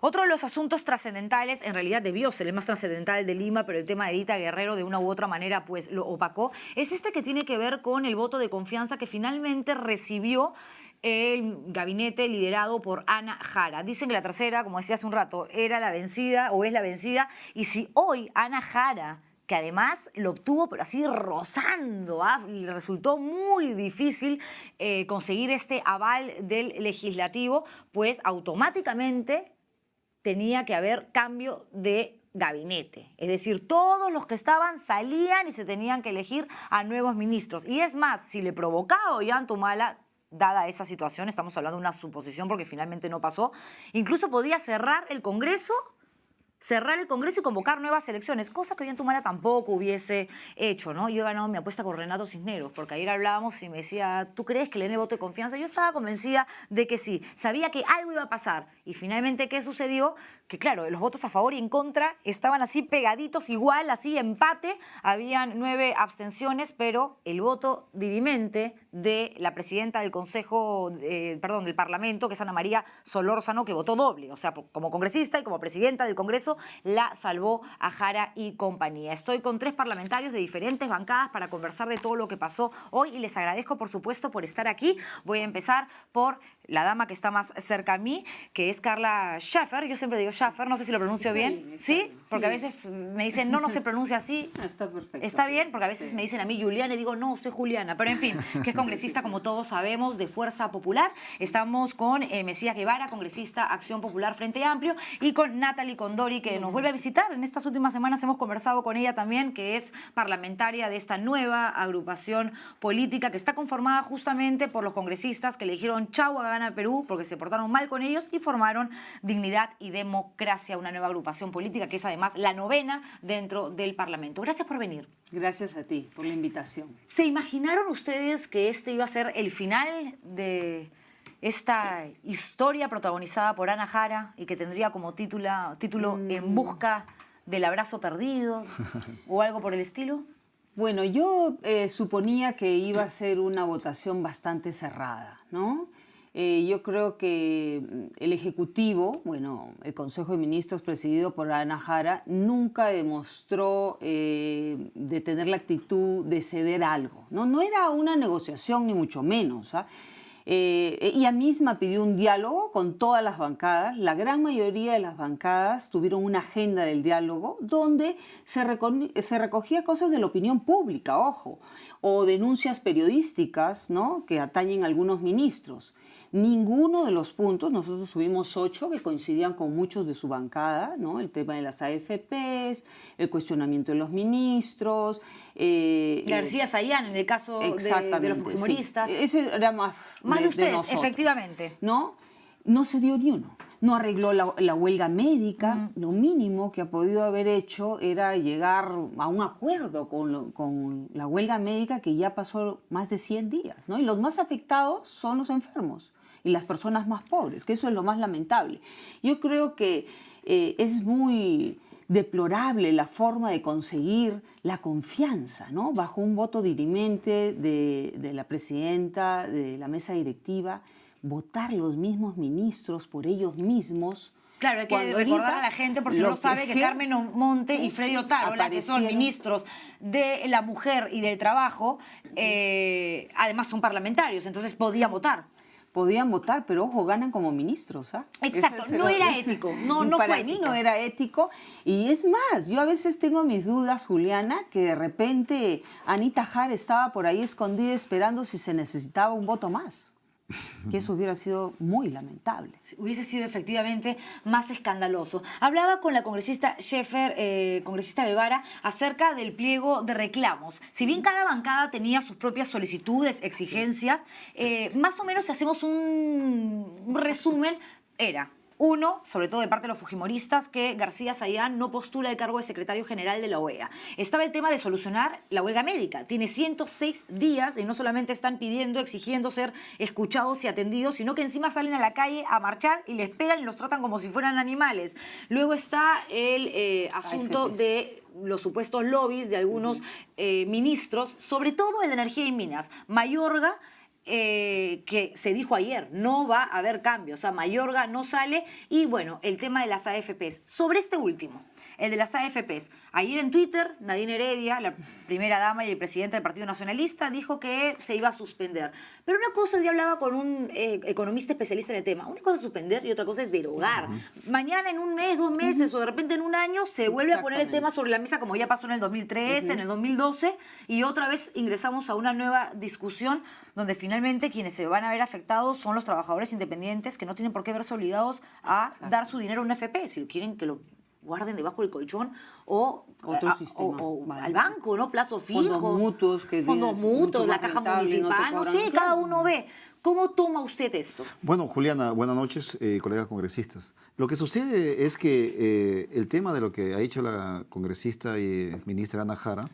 Otro de los asuntos trascendentales, en realidad debió ser el más trascendental de Lima, pero el tema de Edita Guerrero de una u otra manera pues lo opacó, es este que tiene que ver con el voto de confianza que finalmente recibió el gabinete liderado por Ana Jara. Dicen que la tercera, como decía hace un rato, era la vencida o es la vencida, y si hoy Ana Jara, que además lo obtuvo, pero así rozando, le resultó muy difícil conseguir este aval del legislativo, pues automáticamente tenía que haber cambio de gabinete. Es decir, todos los que estaban salían y se tenían que elegir a nuevos ministros. Y es más, si le provocaba Ollanta, dada esa situación, estamos hablando de una suposición porque finalmente no pasó, incluso podía cerrar el Congreso y convocar nuevas elecciones, cosa que Ollanta tampoco hubiese hecho, ¿no? Yo he ganado mi apuesta con Renato Cisneros, porque ayer hablábamos y me decía, ¿tú crees que le den el voto de confianza? Yo estaba convencida de que sí, sabía que algo iba a pasar. Y finalmente, ¿qué sucedió? Que claro, los votos a favor y en contra estaban así pegaditos, igual, así empate, habían 9 abstenciones, pero el voto dirimente de la presidenta del del Parlamento, que es Ana María Solórzano, que votó doble, o sea, como congresista y como presidenta del Congreso, la salvó a Jara y compañía. Estoy con 3 parlamentarios de diferentes bancadas para conversar de todo lo que pasó hoy y les agradezco, por supuesto, por estar aquí. Voy a empezar por la dama que está más cerca a mí, que es Carla Schaffer. Yo siempre digo Schaffer, no sé si lo pronuncio bien. ¿Sí? Porque a veces me dicen, no se pronuncia así. Está perfecto. Está bien, porque a veces me dicen a mí Juliana y digo, no, soy Juliana. Pero en fin, que es congresista, como todos sabemos, de Fuerza Popular. Estamos con Mesías Guevara, congresista Acción Popular Frente Amplio, y con Natalie Condori, que nos vuelve a visitar. En estas últimas semanas hemos conversado con ella también, que es parlamentaria de esta nueva agrupación política que está conformada justamente por los congresistas que le dijeron chau a Gana Perú porque se portaron mal con ellos y formaron Dignidad y Democracia, una nueva agrupación política que es además la 9ª dentro del Parlamento. Gracias por venir. Gracias a ti por la invitación. ¿Se imaginaron ustedes que este iba a ser el final de esta historia protagonizada por Ana Jara y que tendría como título En busca del abrazo perdido o algo por el estilo? Bueno, yo suponía que iba a ser una votación bastante cerrada, ¿no? Yo creo que el Ejecutivo, bueno, el Consejo de Ministros presidido por Ana Jara, nunca demostró de tener la actitud de ceder algo, ¿no? No era una negociación ni mucho menos, ¿ah? Ella misma pidió un diálogo con todas las bancadas. La gran mayoría de las bancadas tuvieron una agenda del diálogo donde se recogía cosas de la opinión pública, ojo, o denuncias periodísticas, ¿no?, que atañen a algunos ministros. Ninguno de los puntos, nosotros subimos 8 que coincidían con muchos de su bancada, ¿no? El tema de las AFPs, el cuestionamiento de los ministros. García Sayán, en el caso de los fujimoristas. Sí. Eso era más de ustedes, nosotros, efectivamente. ¿No? No se dio ni uno. No arregló la huelga médica. Lo mínimo que ha podido haber hecho era llegar a un acuerdo con la huelga médica, que ya pasó más de 100 días, ¿no? Y los más afectados son los enfermos y las personas más pobres, que eso es lo más lamentable. Yo creo que es muy deplorable la forma de conseguir la confianza, ¿no?, bajo un voto dirimente de la presidenta, de la mesa directiva, votar los mismos ministros por ellos mismos. Claro, hay que recordar a la gente, por si no lo sabe, que Carmen Monte y Freddy Otárola, que son ministros de la Mujer y del Trabajo, además son parlamentarios, entonces podían votar. Podían votar, pero ojo, ganan como ministros, ¿ah? Exacto, no era ético, no para fue mí ético. No era ético. Y es más, yo a veces tengo mis dudas, Juliana, que de repente Anita Jara estaba por ahí escondida esperando si se necesitaba un voto más. Que eso hubiera sido muy lamentable. Hubiese sido efectivamente más escandaloso. Hablaba con la congresista Schaffer, congresista Guevara, acerca del pliego de reclamos. Si bien cada bancada tenía sus propias solicitudes, exigencias, más o menos si hacemos un resumen, era... Uno, sobre todo de parte de los fujimoristas, que García Sayán no postula el cargo de secretario general de la OEA. Estaba el tema de solucionar la huelga médica. Tiene 106 días y no solamente están pidiendo, exigiendo ser escuchados y atendidos, sino que encima salen a la calle a marchar y les pegan y los tratan como si fueran animales. Luego está el asunto de los supuestos lobbies de algunos ministros, sobre todo el de Energía y Minas. Mayorga que se dijo ayer, no va a haber cambios, o sea, Mayorga no sale y bueno, el tema de las AFPs. Sobre este último, el de las AFPs, ayer en Twitter, Nadine Heredia, la primera dama y el presidente del Partido Nacionalista, dijo que se iba a suspender. Pero una cosa, el día hablaba con un economista especialista en el tema, una cosa es suspender y otra cosa es derogar. Mañana, en un mes, 2 meses o de repente en un año, se vuelve a poner el tema sobre la mesa como ya pasó en el 2013, en el 2012 y otra vez ingresamos a una nueva discusión donde finalmente quienes se van a ver afectados son los trabajadores independientes que no tienen por qué verse obligados a dar su dinero a una AFP, si quieren que lo guarden debajo del colchón o, otro sistema, al banco, ¿no? Plazo fijo. Fondos mutuos, la caja municipal, no sé, cada uno ve. ¿Cómo toma usted esto? Bueno, Juliana, buenas noches, colegas congresistas. Lo que sucede es que el tema de lo que ha dicho la congresista y ministra Ana Jara,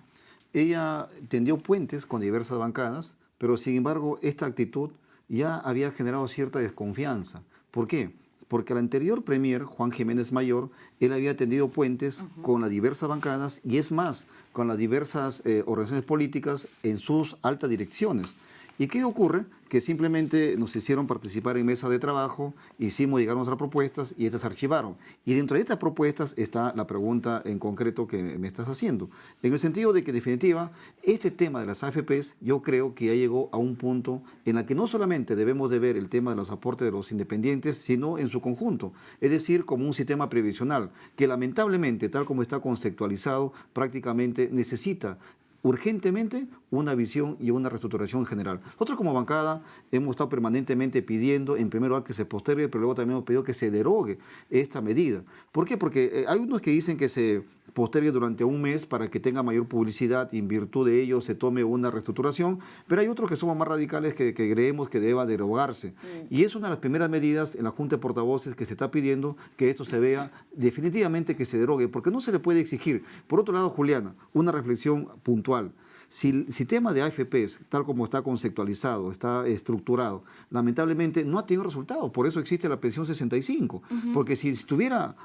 ella tendió puentes con diversas bancadas, pero sin embargo esta actitud ya había generado cierta desconfianza. ¿Por qué? Porque el anterior premier, Juan Jiménez Mayor, él había tendido puentes con las diversas bancadas y es más, con las diversas organizaciones políticas en sus altas direcciones. ¿Y qué ocurre? Que simplemente nos hicieron participar en mesa de trabajo, hicimos llegar nuestras propuestas y estas se archivaron. Y dentro de estas propuestas está la pregunta en concreto que me estás haciendo. En el sentido de que, en definitiva, este tema de las AFPs, yo creo que ya llegó a un punto en el que no solamente debemos de ver el tema de los aportes de los independientes, sino en su conjunto. Es decir, como un sistema previsional, que lamentablemente, tal como está conceptualizado, prácticamente necesita urgentemente una visión y una reestructuración general. Nosotros como bancada hemos estado permanentemente pidiendo, en primer lugar, que se postergue, pero luego también hemos pedido que se derogue esta medida. ¿Por qué? Porque hay unos que dicen que se postergue durante un mes para que tenga mayor publicidad y en virtud de ello se tome una reestructuración, pero hay otros que somos más radicales que creemos que deba derogarse. Y es una de las primeras medidas en la Junta de Portavoces que se está pidiendo que esto se vea definitivamente que se derogue, porque no se le puede exigir. Por otro lado, Juliana, una reflexión puntual. Si el sistema de AFPs, tal como está conceptualizado, está estructurado, lamentablemente no ha tenido resultados. Por eso existe la pensión 65. Porque si estuviera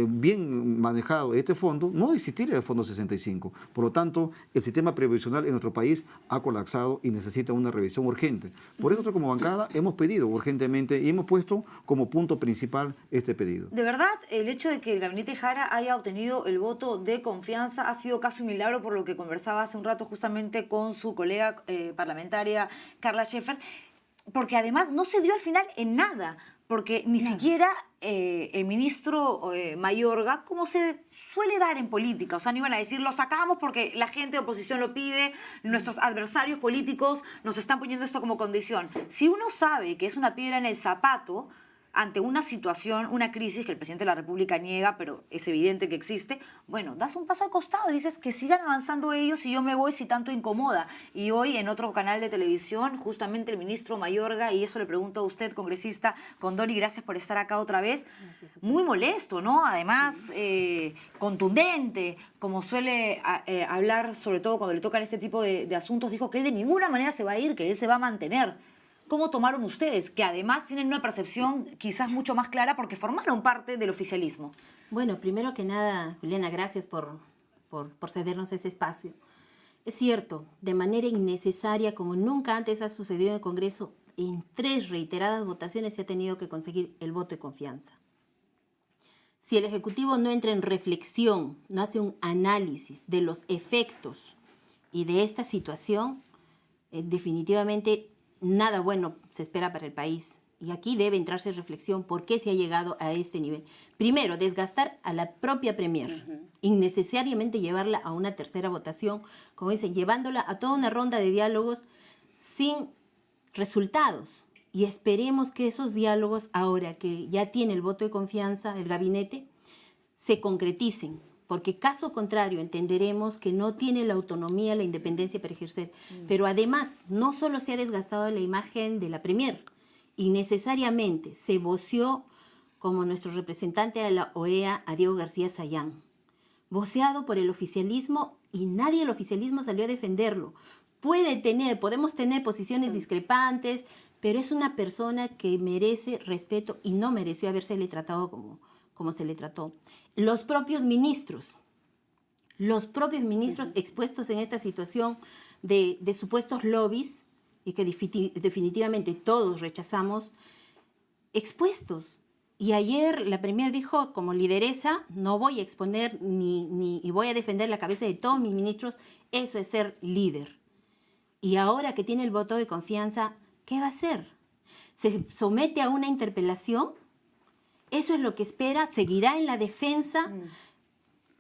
bien manejado este fondo, no existiría el fondo 65. Por lo tanto, el sistema previsional en nuestro país ha colapsado y necesita una revisión urgente. Por eso nosotros como bancada hemos pedido urgentemente y hemos puesto como punto principal este pedido. De verdad, el hecho de que el gabinete Jara haya obtenido el voto de confianza ha sido casi un milagro, por lo que conversaba hace un rato justamente con su colega parlamentaria Carla Scheffer, porque además no se dio al final en nada, porque ni siquiera el ministro Mayorga, como se suele dar en política, o sea, no iban a decir, lo sacamos porque la gente de oposición lo pide, nuestros adversarios políticos nos están poniendo esto como condición. Si uno sabe que es una piedra en el zapato, ante una situación, una crisis que el presidente de la República niega, pero es evidente que existe, bueno, das un paso al costado y dices que sigan avanzando ellos y yo me voy si tanto incomoda. Y hoy en otro canal de televisión, justamente el ministro Mayorga, y eso le pregunto a usted, congresista Condori, gracias por estar acá otra vez, muy molesto, ¿no? Además, contundente, como suele hablar, sobre todo cuando le tocan este tipo de asuntos, dijo que él de ninguna manera se va a ir, que él se va a mantener. ¿Cómo tomaron ustedes, que además tienen una percepción quizás mucho más clara porque formaron parte del oficialismo? Bueno, primero que nada, Juliana, gracias por cedernos ese espacio. Es cierto, de manera innecesaria, como nunca antes ha sucedido en el Congreso, en 3 reiteradas votaciones se ha tenido que conseguir el voto de confianza. Si el Ejecutivo no entra en reflexión, no hace un análisis de los efectos y de esta situación, definitivamente nada bueno se espera para el país. Y aquí debe entrarse en reflexión por qué se ha llegado a este nivel. Primero, desgastar a la propia Premier, innecesariamente llevarla a una tercera votación, como dicen, llevándola a toda una ronda de diálogos sin resultados. Y esperemos que esos diálogos, ahora que ya tiene el voto de confianza del gabinete, se concreticen. Porque caso contrario entenderemos que no tiene la autonomía, la independencia para ejercer. Pero además, no solo se ha desgastado la imagen de la Premier, innecesariamente se voceó como nuestro representante de la OEA, a Diego García Sayán, voceado por el oficialismo y nadie del oficialismo salió a defenderlo. Podemos tener posiciones discrepantes, pero es una persona que merece respeto y no mereció habérsele tratado como se le trató. Los propios ministros expuestos en esta situación de supuestos lobbies y que definitivamente todos rechazamos, expuestos. Y ayer la Premier dijo, como lideresa, no voy a exponer y voy a defender la cabeza de todos mis ministros, eso es ser líder. Y ahora que tiene el voto de confianza, ¿qué va a hacer? ¿Se somete a una interpelación? ¿Eso es lo que espera? ¿Seguirá en la defensa?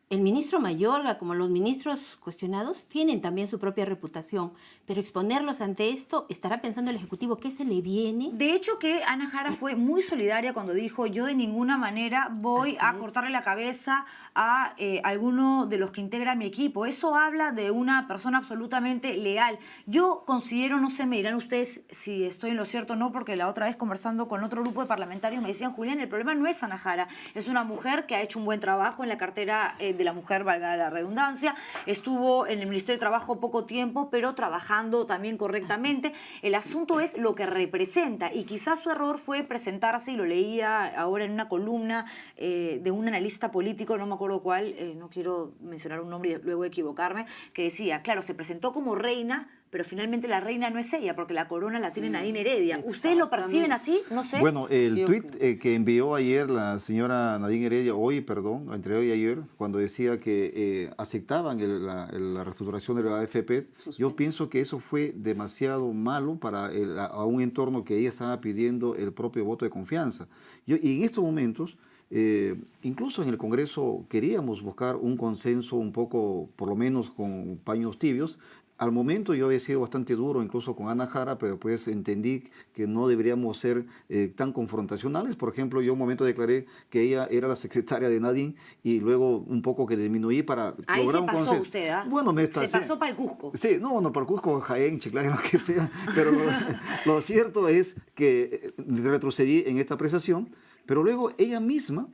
El ministro Mayorga, como los ministros cuestionados, tienen también su propia reputación, pero exponerlos ante esto, ¿estará pensando el Ejecutivo qué se le viene? De hecho que Ana Jara fue muy solidaria cuando dijo yo de ninguna manera voy a cortarle la cabeza a alguno de los que integra mi equipo. Eso habla de una persona absolutamente leal. Yo considero, no sé, me dirán ustedes si estoy en lo cierto o no, porque la otra vez conversando con otro grupo de parlamentarios me decían, Julián, el problema no es Ana Jara, es una mujer que ha hecho un buen trabajo en la cartera de la mujer, valga la redundancia, estuvo en el Ministerio de Trabajo poco tiempo, pero trabajando también correctamente. El asunto es lo que representa y quizás su error fue presentarse, y lo leía ahora en una columna de un analista político, no me acuerdo cuál, no quiero mencionar un nombre y luego equivocarme, que decía, claro, se presentó como reina, pero finalmente la reina no es ella, porque la corona la tiene Nadine Heredia. ¿Ustedes lo perciben así? No sé. Bueno, el tuit que envió ayer la señora Nadine Heredia, entre hoy y ayer, cuando decía que aceptaban la reestructuración de la AFP, yo pienso que eso fue demasiado malo para a un entorno que ella estaba pidiendo el propio voto de confianza. Y en estos momentos, incluso en el Congreso queríamos buscar un consenso un poco, por lo menos con paños tibios. Al momento yo había sido bastante duro, incluso con Ana Jara, pero pues entendí que no deberíamos ser tan confrontacionales. Por ejemplo, yo un momento declaré que ella era la secretaria de Nadine y luego un poco que disminuí para ahí lograr un consenso. Ahí se pasó usted, ¿ah? Bueno, se pasó para el Cusco. Sí, no, para el Cusco, Jaén, Chiclayo, lo que sea. Pero lo cierto es que retrocedí en esta apreciación, pero luego ella misma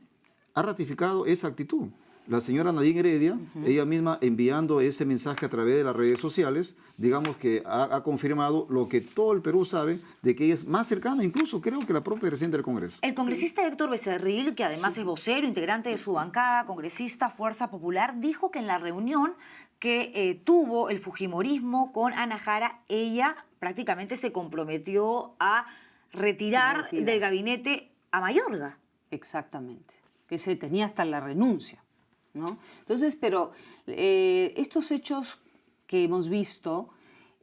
ha ratificado esa actitud. La señora Nadine Heredia, ella misma enviando ese mensaje a través de las redes sociales, digamos que ha confirmado lo que todo el Perú sabe, de que ella es más cercana, incluso creo que la propia presidenta del Congreso. El congresista Héctor Becerril, que además es vocero, integrante de su bancada, congresista Fuerza Popular, dijo que en la reunión que tuvo el fujimorismo con Ana Jara, ella prácticamente se comprometió a retirar del gabinete a Mayorga. Exactamente, que se tenía hasta la renuncia, ¿no? Entonces, pero estos hechos que hemos visto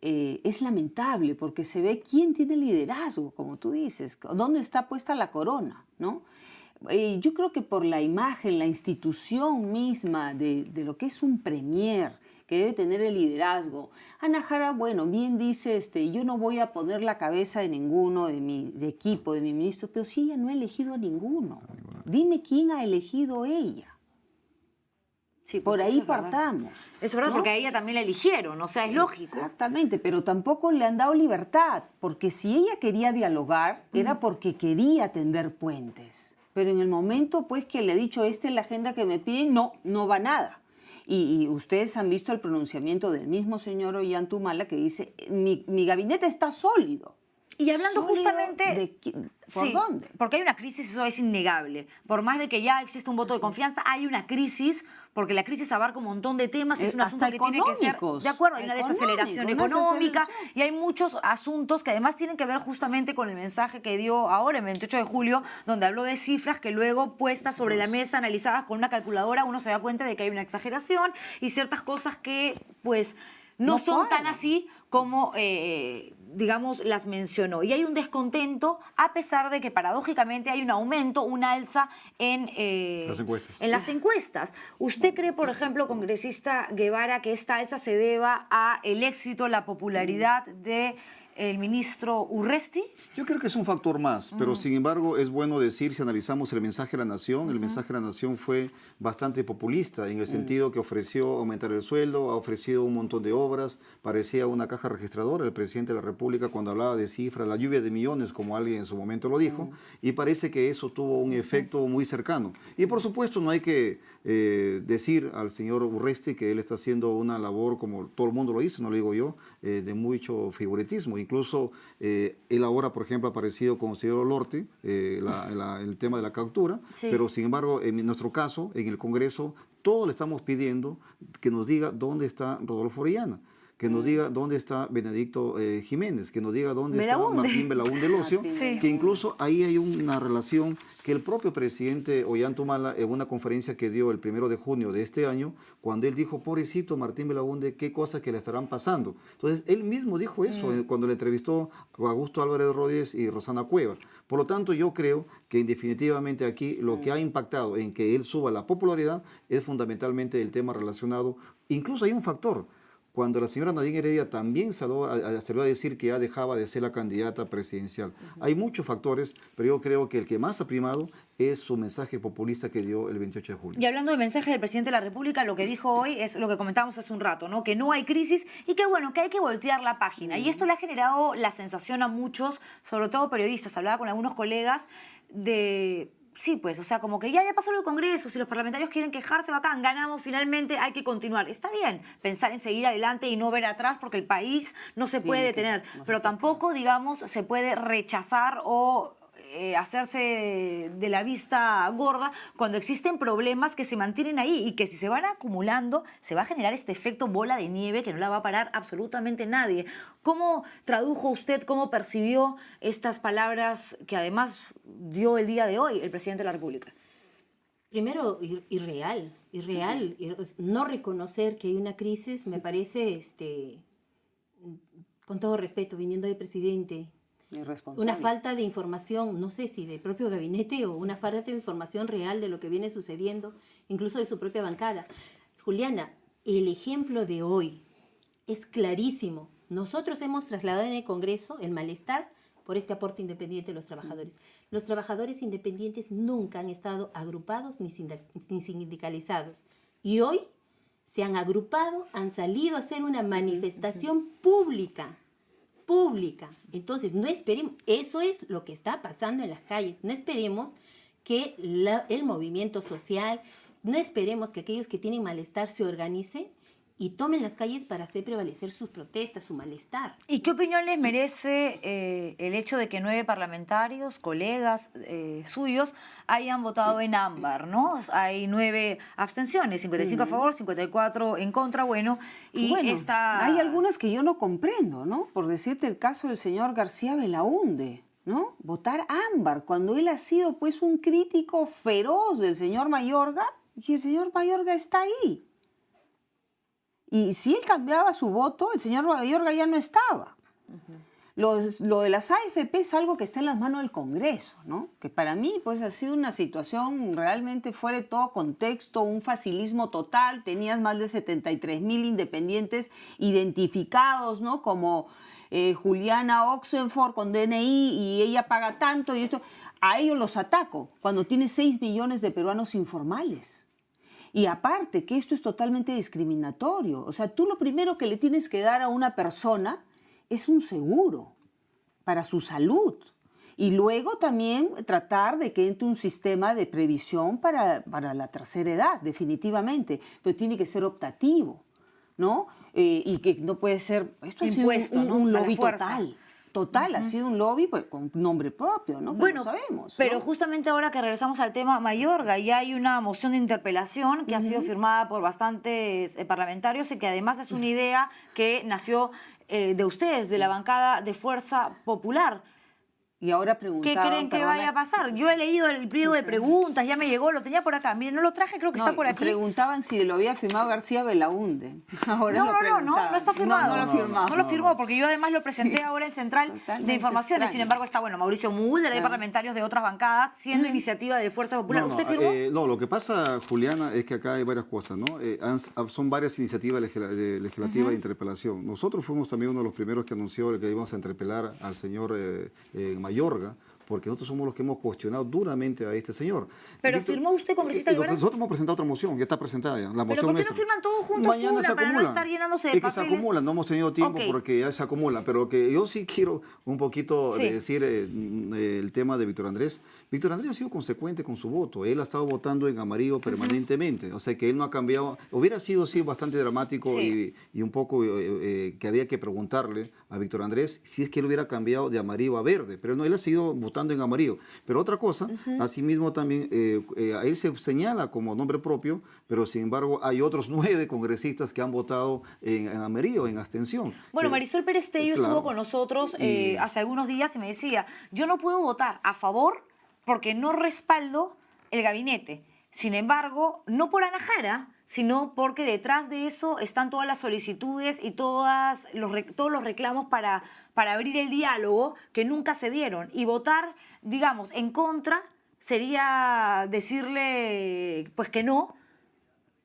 es lamentable porque se ve quién tiene liderazgo, como tú dices, dónde está puesta la corona, ¿no? Yo creo que por la imagen, la institución misma de lo que es un premier, que debe tener el liderazgo. Ana Jara, bueno, bien dice, yo no voy a poner la cabeza de ninguno de mi equipo, de mi ministro, pero si ella no ha elegido a ninguno. Dime quién ha elegido ella. Sí, pues por ahí partamos. Es verdad, ¿no? Porque a ella también la eligieron, o sea, es lógico. Exactamente, pero tampoco le han dado libertad, porque si ella quería dialogar, era porque quería tender puentes. Pero en el momento, pues, que le he dicho, esta es la agenda que me piden, no va nada. Y ustedes han visto el pronunciamiento del mismo señor Ollantumala que dice, mi gabinete está sólido. Y hablando ¿Sólido justamente... ¿Por dónde? Porque hay una crisis, eso es innegable. Por más de que ya existe un voto de confianza, hay una crisis, porque la crisis abarca un montón de temas, es un asunto que tiene que ser... De acuerdo, hay una desaceleración económica y hay muchos asuntos que además tienen que ver justamente con el mensaje que dio ahora, el 28 de julio, donde habló de cifras que luego puestas sobre la mesa, analizadas con una calculadora, uno se da cuenta de que hay una exageración y ciertas cosas que, pues, no son tan así como... digamos, las mencionó. Y hay un descontento, a pesar de que paradójicamente hay un aumento, un alza en las encuestas. ¿Usted cree, por ejemplo, congresista Guevara, que esta alza se deba a el éxito, la popularidad de el ministro Urresti? Yo creo que es un factor más, pero sin embargo es bueno decir, si analizamos el mensaje de la Nación, el mensaje de la Nación fue bastante populista en el sentido que ofreció aumentar el sueldo, ha ofrecido un montón de obras, parecía una caja registradora el presidente de la República cuando hablaba de cifras, la lluvia de millones, como alguien en su momento lo dijo, y parece que eso tuvo un efecto muy cercano. Y por supuesto no hay que decir al señor Urresti que él está haciendo una labor, como todo el mundo lo hizo, no lo digo yo, de mucho figuritismo. Incluso él ahora, por ejemplo, ha aparecido con el señor Olorte, el tema de la captura, pero sin embargo, en nuestro caso, en el Congreso, todos le estamos pidiendo que nos diga dónde está Rodolfo Orellana, que nos diga dónde está Benedicto Jiménez, que nos diga dónde Belaúnde. está Martín Belaúnde Locio, Sí. que incluso ahí hay una relación que el propio presidente Ollanta en una conferencia que dio el 1 de junio de este año, cuando él dijo, pobrecito Martín Belaúnde, qué cosas que le estarán pasando. Entonces, él mismo dijo eso cuando le entrevistó a Augusto Álvarez Rodríguez y Rosana Cueva. Por lo tanto, yo creo que definitivamente aquí lo que ha impactado en que él suba la popularidad es fundamentalmente el tema relacionado. Incluso hay un factor. Cuando la señora Nadine Heredia también salió a decir que ya dejaba de ser la candidata presidencial. Hay muchos factores, pero yo creo que el que más ha primado es su mensaje populista que dio el 28 de julio. Y hablando del mensaje del presidente de la República, lo que dijo hoy es lo que comentábamos hace un rato, ¿no? Que no hay crisis y que bueno, que hay que voltear la página. Y esto le ha generado la sensación a muchos, sobre todo periodistas. Hablaba con algunos colegas de... Sí, pues, o sea, como que ya pasó el Congreso, si los parlamentarios quieren quejarse, bacán, ganamos, finalmente hay que continuar. Está bien pensar en seguir adelante y no ver atrás porque el país no se puede detener, pero tampoco, digamos, se puede rechazar o hacerse de la vista gorda cuando existen problemas que se mantienen ahí y que si se van acumulando se va a generar este efecto bola de nieve que no la va a parar absolutamente nadie. ¿Cómo tradujo usted, cómo percibió estas palabras que además dio el día de hoy el presidente de la República? Primero, irreal. No reconocer que hay una crisis me parece, con todo respeto, viniendo del presidente, una falta de información, no sé si del propio gabinete o una falta de información real de lo que viene sucediendo, incluso de su propia bancada. Juliana, el ejemplo de hoy es clarísimo. Nosotros hemos trasladado en el Congreso el malestar por este aporte independiente de los trabajadores. Los trabajadores independientes nunca han estado agrupados ni sindicalizados. Y hoy se han agrupado, han salido a hacer una manifestación pública. Entonces, no esperemos, eso es lo que está pasando en las calles. No esperemos que el movimiento social, no esperemos que aquellos que tienen malestar se organicen y tomen las calles para hacer prevalecer sus protestas, su malestar. ¿Y qué opinión les merece el hecho de que 9 parlamentarios, colegas suyos, hayan votado en ámbar, ¿no? Hay 9 abstenciones, 55 a favor, 54 en contra, bueno, y bueno, hay algunas que yo no comprendo, ¿no? Por decirte el caso del señor García Belaúnde, ¿no? Votar ámbar, cuando él ha sido pues un crítico feroz del señor Mayorga, y el señor Mayorga está ahí. Y si él cambiaba su voto, el señor Mayorga ya no estaba. Lo de las AFP es algo que está en las manos del Congreso, ¿no? Que para mí pues ha sido una situación realmente fuera de todo contexto, un facilismo total. Tenías más de 73,000 independientes identificados, ¿no? Como Juliana Oxenford con DNI y ella paga tanto y esto. A ellos los ataco cuando tienes 6 millones de peruanos informales. Y aparte que esto es totalmente discriminatorio. O sea, tú lo primero que le tienes que dar a una persona es un seguro para su salud. Y luego también tratar de que entre un sistema de previsión para la tercera edad, definitivamente. Pero tiene que ser optativo, ¿no? Y que no puede ser... Esto impuesto, ha sido ¿no? un A la lobby fuerza. total, ha sido un lobby pues, con nombre propio, ¿no? Que Bueno, lo sabemos, pero ¿no? justamente ahora que regresamos al tema Mayorga, ya hay una moción de interpelación que ha sido firmada por bastantes parlamentarios y que además es una idea que nació de ustedes, de la bancada de Fuerza Popular. Y ahora ¿Qué preguntaban, creen que perdona, vaya a pasar? Yo he leído el pliego de preguntas, ya me llegó, lo tenía por acá. Miren, no lo traje, creo que está por aquí. Preguntaban si lo había firmado García Belaúnde. Ahora No, lo no preguntaban. está firmado. No lo firmó. No lo firmó, porque yo además lo presenté ahora en Central de Totalmente Informaciones. extraño. Sin embargo, está, bueno, Mauricio Mulder, hay parlamentarios de otras bancadas, siendo iniciativa de Fuerza Popular. ¿Usted firmó? No, lo que pasa, Juliana, es que acá hay varias cosas, ¿no? Son varias iniciativas legislativas de interpelación. Nosotros fuimos también uno de los primeros que anunció que íbamos a interpelar al señor Mayorga, porque nosotros somos los que hemos cuestionado duramente a este señor. Pero firmó usted, congresista Guevara. Nosotros hemos presentado otra moción, ya está presentada ya. La ¿Pero moción por qué no nuestra. firman todos juntos Mañana una se para no acumulan. estar llenándose de Es que papeles? se acumulan, no hemos tenido tiempo Ok. porque ya se acumula. Pero lo que yo sí quiero un poquito Sí. decir el tema de Víctor Andrés. Víctor Andrés ha sido consecuente con su voto. Él ha estado votando en amarillo permanentemente. O sea que él no ha cambiado. Hubiera sido sí bastante dramático Sí. y un poco que había que preguntarle a Víctor Andrés si es que él hubiera cambiado de amarillo a verde. Pero no, él ha seguido votando votando en amarillo. Pero otra cosa, asimismo también, ahí se señala como nombre propio, pero sin embargo hay otros 9 congresistas que han votado en amarillo, en abstención. Bueno, Marisol Pérez Tello claro. estuvo con nosotros hace algunos días y me decía, yo no puedo votar a favor porque no respaldo el gabinete. Sin embargo, no por Ana Jara, sino porque detrás de eso están todas las solicitudes y todos los reclamos para abrir el diálogo que nunca se dieron. Y votar, digamos, en contra sería decirle pues que no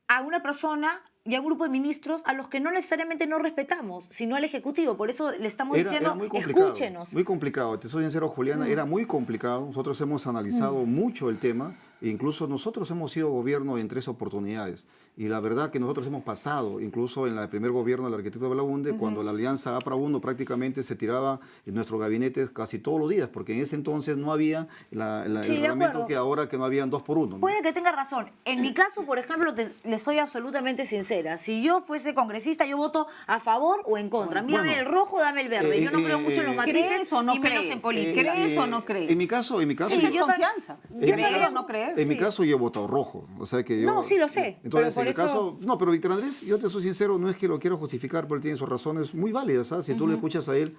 a una persona y a un grupo de ministros a los que no necesariamente no respetamos, sino al Ejecutivo. Por eso le estamos diciendo, muy complicado, escúchenos. muy complicado, te soy sincero, Juliana, era muy complicado. Nosotros hemos analizado mucho el tema. Incluso nosotros hemos sido gobierno en 3 oportunidades. Y la verdad que nosotros hemos pasado, incluso en el primer gobierno del arquitecto Belaunde, cuando la alianza APRA 1 prácticamente se tiraba en nuestro gabinete casi todos los días, porque en ese entonces no había Sí, el de reglamento acuerdo. que ahora que no habían 2 por 1. ¿no? Puede que tenga razón. En mi caso, por ejemplo, le soy absolutamente sincera. Si yo fuese congresista, yo voto a favor o en contra. Bueno, Dame el rojo, dame el verde. Yo no creo mucho en los matices ¿Crees o no y menos en crees? política. ¿Crees o no crees? En mi caso, Sí, Esa es yo confianza. yo ¿Creer también- o no creer? En mi Sí. caso yo he votado rojo, o sea que yo... No, sí lo sé, Entonces, pero por en el eso- caso... No, pero Víctor Andrés, yo te soy sincero, no es que lo quiero justificar, pero él tiene sus razones muy válidas, ¿sabes? Si tú le escuchas a él,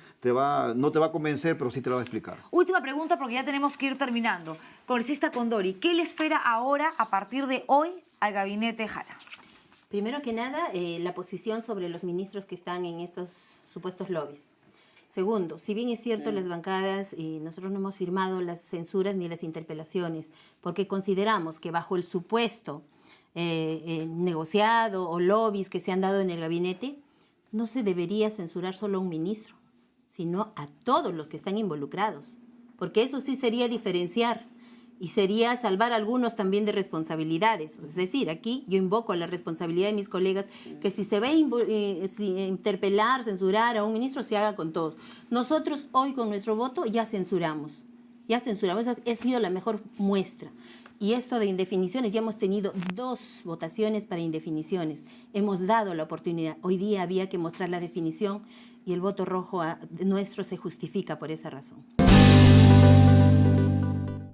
no te va a convencer, pero sí te la va a explicar. Última pregunta porque ya tenemos que ir terminando. Congresista Condori, ¿qué le espera ahora, a partir de hoy, al gabinete Jara? Primero que nada, la posición sobre los ministros que están en estos supuestos lobbies. Segundo, si bien es cierto las bancadas, nosotros no hemos firmado las censuras ni las interpelaciones, porque consideramos que bajo el supuesto negociado o lobbies que se han dado en el gabinete, no se debería censurar solo a un ministro, sino a todos los que están involucrados, porque eso sí sería diferenciar y sería salvar a algunos también de responsabilidades. Es decir, aquí yo invoco la responsabilidad de mis colegas que si se va a interpelar, censurar a un ministro, se haga con todos. Nosotros hoy con nuestro voto ya censuramos, ha sido la mejor muestra. Y esto de indefiniciones, ya hemos tenido 2 votaciones para indefiniciones. Hemos dado la oportunidad. Hoy día había que mostrar la definición y el voto rojo nuestro se justifica por esa razón.